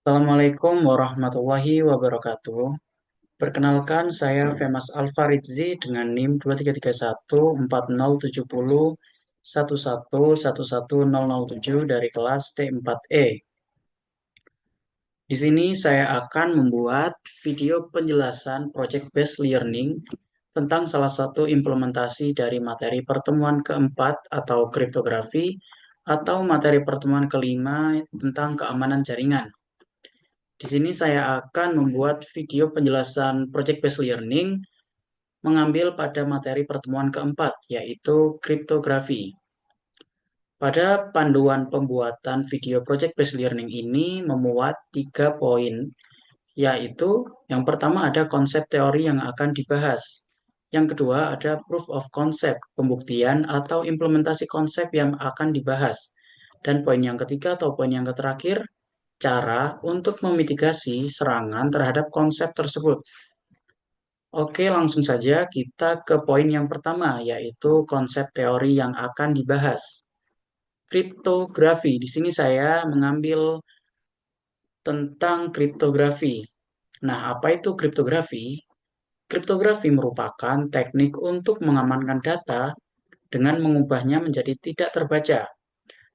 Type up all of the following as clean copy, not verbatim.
Assalamualaikum warahmatullahi wabarakatuh. Perkenalkan, saya Femas Alfaridzi dengan NIM 23314011111007 dari kelas T4E. Di sini saya akan membuat video penjelasan Project Based Learning tentang salah satu implementasi dari materi pertemuan keempat atau kriptografi atau materi pertemuan kelima tentang keamanan jaringan. Di sini saya akan membuat video penjelasan Project Based Learning mengambil pada materi pertemuan keempat, yaitu kriptografi. Pada panduan pembuatan video Project Based Learning ini memuat 3 poin, yaitu yang pertama ada konsep teori yang akan dibahas. Yang kedua ada proof of concept, pembuktian atau implementasi konsep yang akan dibahas. Dan poin yang ketiga atau poin yang terakhir, cara untuk memitigasi serangan terhadap konsep tersebut. Oke, langsung saja kita ke poin yang pertama, yaitu konsep teori yang akan dibahas. Kriptografi. Di sini saya mengambil tentang kriptografi. Nah, apa itu kriptografi? Kriptografi merupakan teknik untuk mengamankan data dengan mengubahnya menjadi tidak terbaca.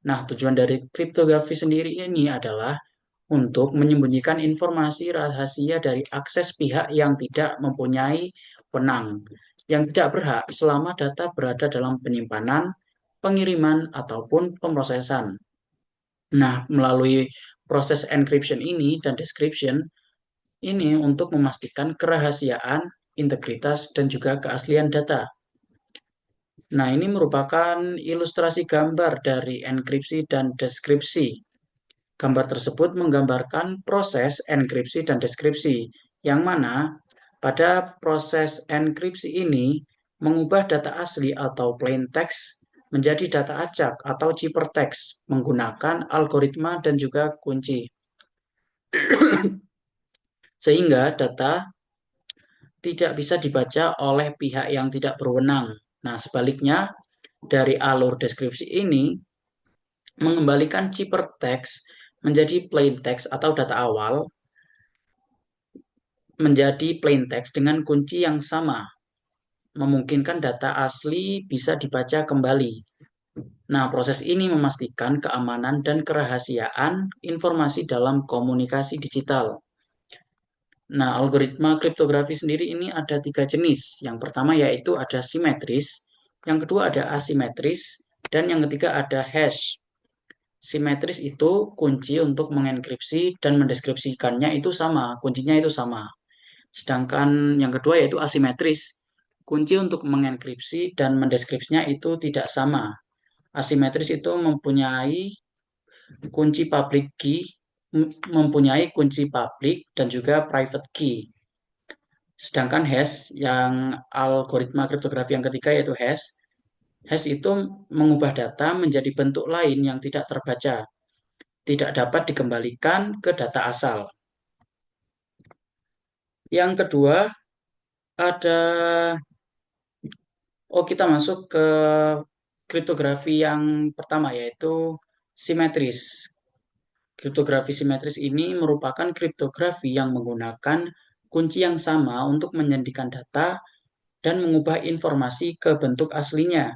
Nah, tujuan dari kriptografi sendiri ini adalah untuk menyembunyikan informasi rahasia dari akses pihak yang tidak mempunyai wenang, yang tidak berhak selama data berada dalam penyimpanan, pengiriman, ataupun pemrosesan. Nah, melalui proses encryption ini dan description ini untuk memastikan kerahasiaan, integritas, dan juga keaslian data. Nah, ini merupakan ilustrasi gambar dari enkripsi dan deskripsi. Gambar tersebut menggambarkan proses enkripsi dan deskripsi, yang mana pada proses enkripsi ini mengubah data asli atau plain text menjadi data acak atau ciphertext menggunakan algoritma dan juga kunci. Sehingga data tidak bisa dibaca oleh pihak yang tidak berwenang. Nah, sebaliknya dari alur deskripsi ini mengembalikan ciphertext menjadi plain text atau data awal menjadi plain text dengan kunci yang sama, memungkinkan data asli bisa dibaca kembali. Nah, proses ini memastikan keamanan dan kerahasiaan informasi dalam komunikasi digital. Nah, algoritma kriptografi sendiri ini ada 3 jenis. Yang pertama yaitu ada simetris, yang kedua ada asimetris, dan yang ketiga ada hash. Simetris itu kunci untuk mengenkripsi dan mendeskripsikannya itu sama, kuncinya itu sama. Sedangkan yang kedua yaitu asimetris. Kunci untuk mengenkripsi dan mendeskripsinya itu tidak sama. Asimetris itu kunci public key, mempunyai kunci publik dan juga private key. Sedangkan hash yang algoritma kriptografi yang ketiga yaitu hash. Hash itu mengubah data menjadi bentuk lain yang tidak terbaca, tidak dapat dikembalikan ke data asal. Yang kedua ada kita masuk ke kriptografi yang pertama yaitu simetris. Kriptografi simetris ini merupakan kriptografi yang menggunakan kunci yang sama untuk menyandingkan data dan mengubah informasi ke bentuk aslinya.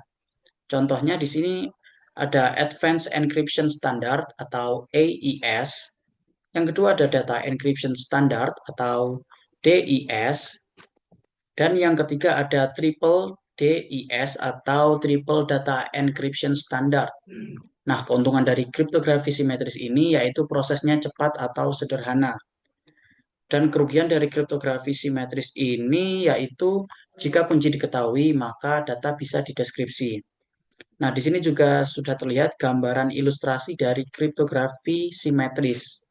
Contohnya di sini ada Advanced Encryption Standard atau AES. Yang kedua ada Data Encryption Standard atau DES. Dan yang ketiga ada Triple DES atau Triple Data Encryption Standard. Nah, keuntungan dari kriptografi simetris ini yaitu prosesnya cepat atau sederhana. Dan kerugian dari kriptografi simetris ini yaitu jika kunci diketahui, maka data bisa dideskripsi. Nah, di sini juga sudah terlihat gambaran ilustrasi dari kriptografi simetris.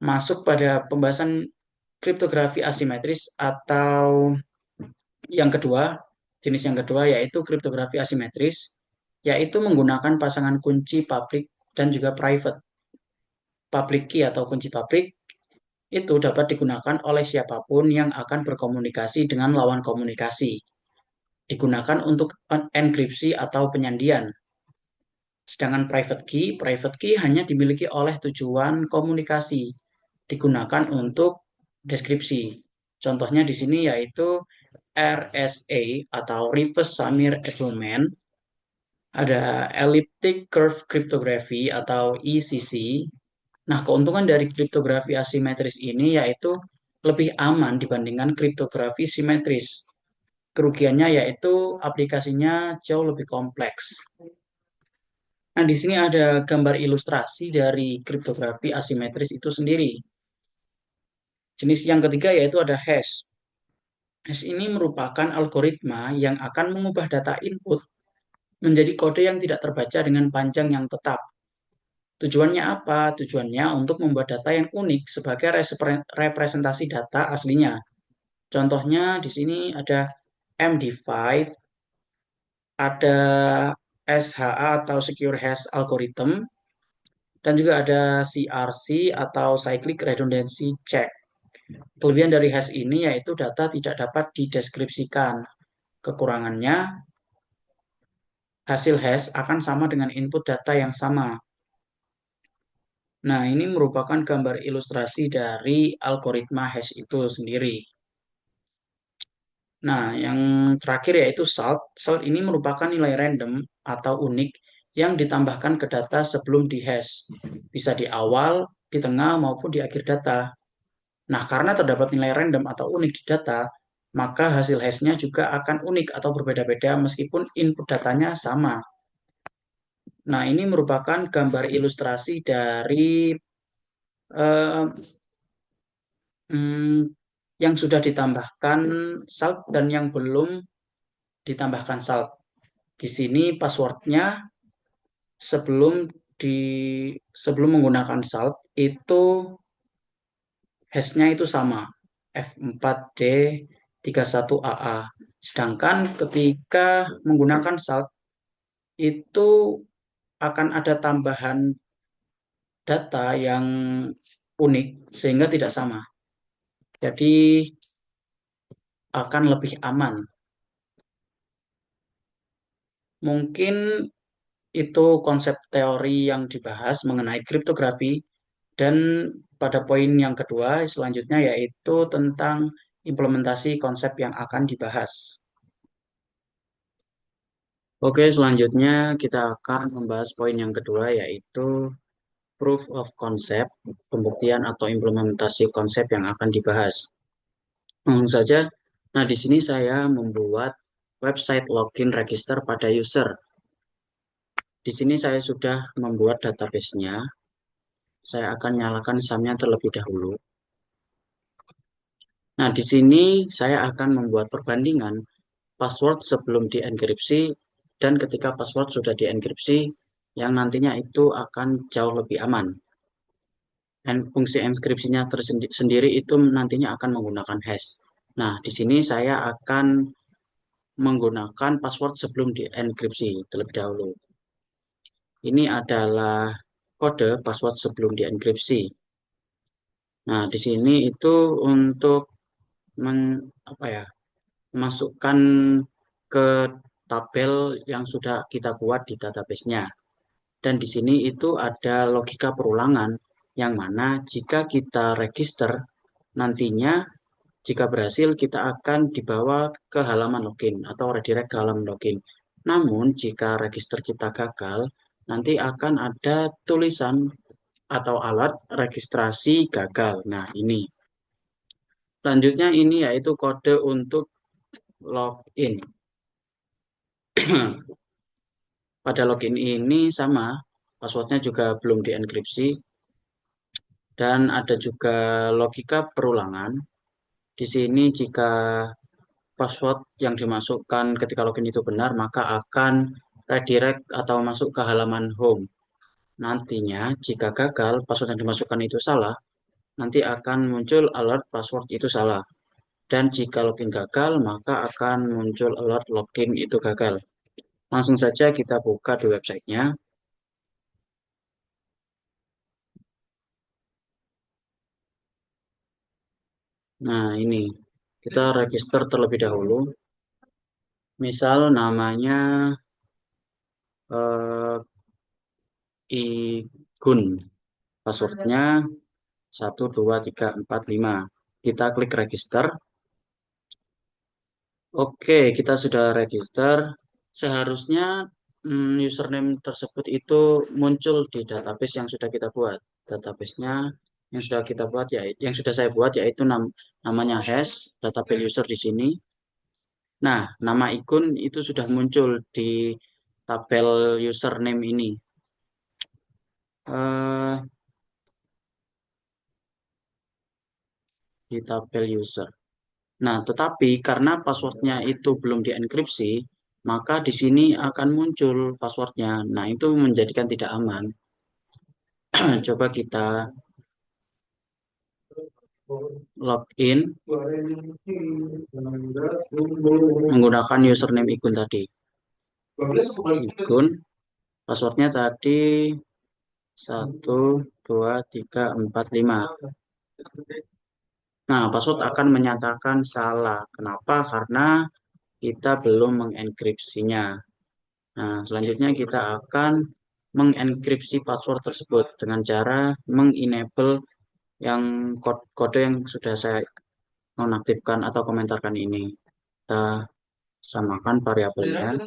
Masuk pada pembahasan kriptografi asimetris atau yang kedua, jenis yang kedua yaitu kriptografi asimetris, yaitu menggunakan pasangan kunci public dan juga private. Public key atau kunci publik itu dapat digunakan oleh siapapun yang akan berkomunikasi dengan lawan komunikasi. Digunakan untuk enkripsi atau penyandian. Sedangkan private key hanya dimiliki oleh tujuan komunikasi, digunakan untuk deskripsi. Contohnya di sini yaitu RSA atau Reverse Samir Edelman, ada Elliptic Curve Cryptography atau ECC. Nah, keuntungan dari kriptografi asimetris ini yaitu lebih aman dibandingkan kriptografi simetris. Kerugiannya yaitu aplikasinya jauh lebih kompleks. Nah, di sini ada gambar ilustrasi dari kriptografi asimetris itu sendiri. Jenis yang ketiga yaitu ada hash. Hash ini merupakan algoritma yang akan mengubah data input menjadi kode yang tidak terbaca dengan panjang yang tetap. Tujuannya apa? Tujuannya untuk membuat data yang unik sebagai representasi data aslinya. Contohnya di sini ada MD5, ada SHA atau Secure Hash Algorithm, dan juga ada CRC atau Cyclic Redundancy Check. Kelebihan dari hash ini yaitu data tidak dapat dideskripsikan. Kekurangannya, hasil hash akan sama dengan input data yang sama. Nah, ini merupakan gambar ilustrasi dari algoritma hash itu sendiri. Nah, yang terakhir yaitu salt. Salt ini merupakan nilai random atau unik yang ditambahkan ke data sebelum dihash. Bisa di awal, di tengah, maupun di akhir data. Nah, karena terdapat nilai random atau unik di data, maka hasil hash-nya juga akan unik atau berbeda-beda meskipun input datanya sama. Nah, ini merupakan gambar ilustrasi dari eh, hmm, yang sudah ditambahkan salt dan yang belum ditambahkan salt. Di sini passwordnya sebelum di sebelum menggunakan salt itu hash-nya itu sama F4D31AA. Sedangkan ketika menggunakan salt itu akan ada tambahan data yang unik sehingga tidak sama. Jadi akan lebih aman. Mungkin itu konsep teori yang dibahas mengenai kriptografi dan pada poin yang kedua selanjutnya yaitu tentang implementasi konsep yang akan dibahas. Oke, selanjutnya kita akan membahas poin yang kedua yaitu proof of concept, pembuktian atau implementasi konsep yang akan dibahas. Langsung saja, nah di sini saya membuat website login register pada user. Di sini saya sudah membuat database-nya. Saya akan nyalakan SAM-nya terlebih dahulu. Nah, di sini saya akan membuat perbandingan password sebelum dienkripsi dan ketika password sudah dienkripsi, yang nantinya itu akan jauh lebih aman. Dan fungsi enkripsinya tersendiri itu nantinya akan menggunakan hash. Nah, di sini saya akan menggunakan password sebelum dienkripsi terlebih dahulu. Ini adalah kode password sebelum dienkripsi. Nah, di sini itu untuk men, apa ya, masukkan ke tabel yang sudah kita buat di database-nya. Dan di sini itu ada logika perulangan yang mana jika kita register nantinya jika berhasil kita akan dibawa ke halaman login atau redirect ke halaman login. Namun jika register kita gagal nanti akan ada tulisan atau alert registrasi gagal. Nah, ini. Selanjutnya ini yaitu kode untuk login. Pada login ini sama, passwordnya juga belum dienkripsi, dan ada juga logika perulangan. Di sini jika password yang dimasukkan ketika login itu benar, maka akan redirect atau masuk ke halaman home. Nantinya jika gagal, password yang dimasukkan itu salah, nanti akan muncul alert password itu salah. Dan jika login gagal, maka akan muncul alert login itu gagal. Langsung saja kita buka di websitenya. Nah, ini kita register terlebih dahulu. Misal namanya eh, Igun. Passwordnya 12345. Kita klik register. Oke, kita sudah register. Seharusnya username tersebut itu muncul di database yang sudah kita buat. Databasenya yang sudah kita buat ya, yang sudah saya buat yaitu namanya hash database user di sini. Nah, nama ikon itu sudah muncul di tabel username ini. eh di tabel user. Nah, tetapi karena passwordnya itu belum dienkripsi, maka di sini akan muncul passwordnya. Nah, itu menjadikan tidak aman. Coba kita login menggunakan username ikun tadi. Ikun, passwordnya tadi 12345. Nah, password akan menyatakan salah. Kenapa? Karena kita belum mengenkripsinya. Nah, selanjutnya kita akan mengenkripsi password tersebut dengan cara mengenable yang kode yang sudah saya nonaktifkan atau komentarkan ini. Kita samakan variabelnya.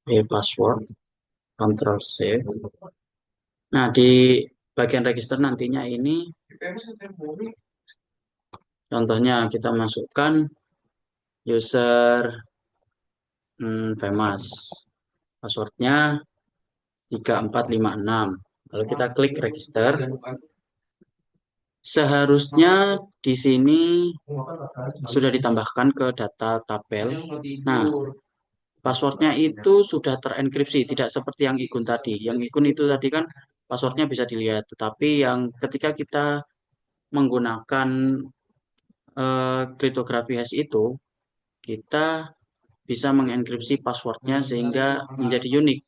Password, Ctrl C. Nah, di bagian register nantinya ini, contohnya kita masukkan user famous. Passwordnya 3456. Lalu kita klik register. Seharusnya di sini sudah ditambahkan ke data tabel. Nah, passwordnya itu sudah terenkripsi, tidak seperti yang ikun tadi. Yang ikun itu tadi kan passwordnya bisa dilihat, tetapi yang ketika kita menggunakan kriptografi hash itu, kita bisa mengenkripsi passwordnya sehingga menjadi unik.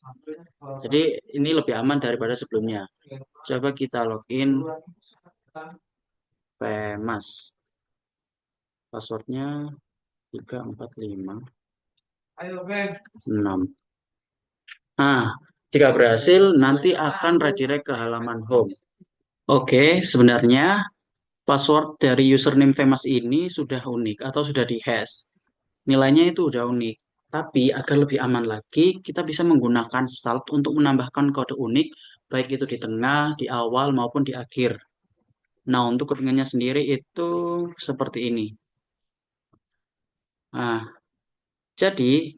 Jadi ini lebih aman daripada sebelumnya. Coba kita login PMAS. Passwordnya 3456. Nah, jika berhasil nanti akan redirect ke halaman home. Oke, sebenarnya password dari username famous ini sudah unik atau sudah dihash. Nilainya itu udah unik. Tapi agar lebih aman lagi, kita bisa menggunakan salt untuk menambahkan kode unik, baik itu di tengah, di awal, maupun di akhir. Nah, untuk kodingannya sendiri itu seperti ini. Nah, jadi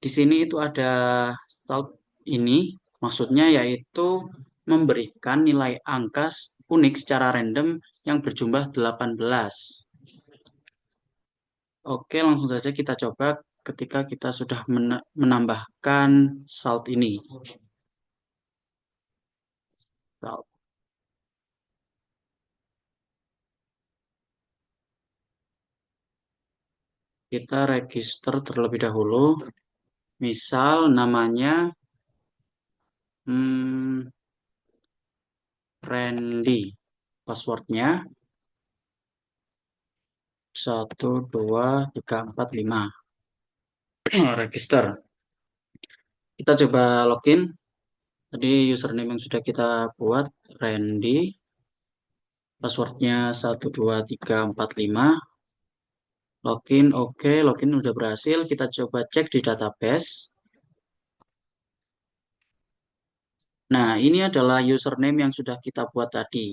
di sini itu ada salt ini, maksudnya yaitu memberikan nilai angka unik secara random yang berjumlah 18. Oke, langsung saja kita coba ketika kita sudah menambahkan salt ini. Salt. Kita register terlebih dahulu. Misal namanya Randy. Passwordnya 12345. Register. Kita coba login. Tadi username yang sudah kita buat, Randy. Passwordnya 12345. Login, oke. Login udah berhasil. Kita coba cek di database. Nah, ini adalah username yang sudah kita buat tadi.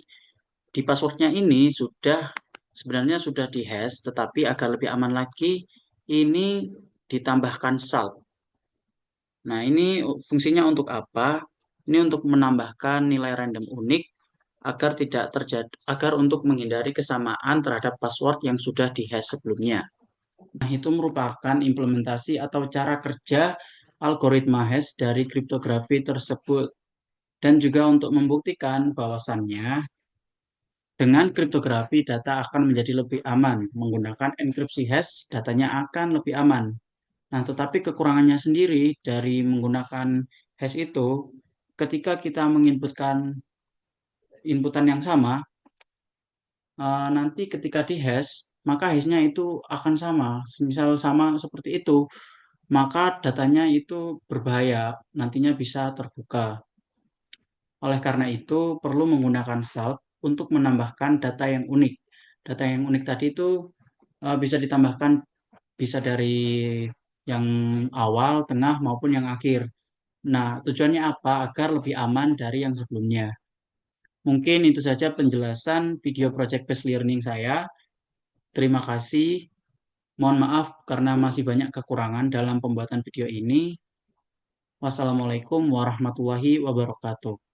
Di passwordnya ini sebenarnya sudah dihash, tetapi agar lebih aman lagi, ini ditambahkan salt. Nah, ini fungsinya untuk apa? Ini untuk menambahkan nilai random unik agar tidak terjadi, agar untuk menghindari kesamaan terhadap password yang sudah dihash sebelumnya. Nah, itu merupakan implementasi atau cara kerja algoritma hash dari kriptografi tersebut. Dan juga untuk membuktikan bahwasannya dengan kriptografi data akan menjadi lebih aman. Menggunakan enkripsi hash, datanya akan lebih aman. Nah, tetapi kekurangannya sendiri dari menggunakan hash itu, ketika kita menginputkan inputan yang sama, nanti ketika di hash, maka hashnya itu akan sama. Misal sama seperti itu, maka datanya itu berbahaya, nantinya bisa terbuka. Oleh karena itu, perlu menggunakan salt untuk menambahkan data yang unik. Data yang unik tadi itu bisa ditambahkan, bisa dari yang awal, tengah, maupun yang akhir. Nah, tujuannya apa? Agar lebih aman dari yang sebelumnya. Mungkin itu saja penjelasan video project based learning saya. Terima kasih. Mohon maaf karena masih banyak kekurangan dalam pembuatan video ini. Wassalamualaikum warahmatullahi wabarakatuh.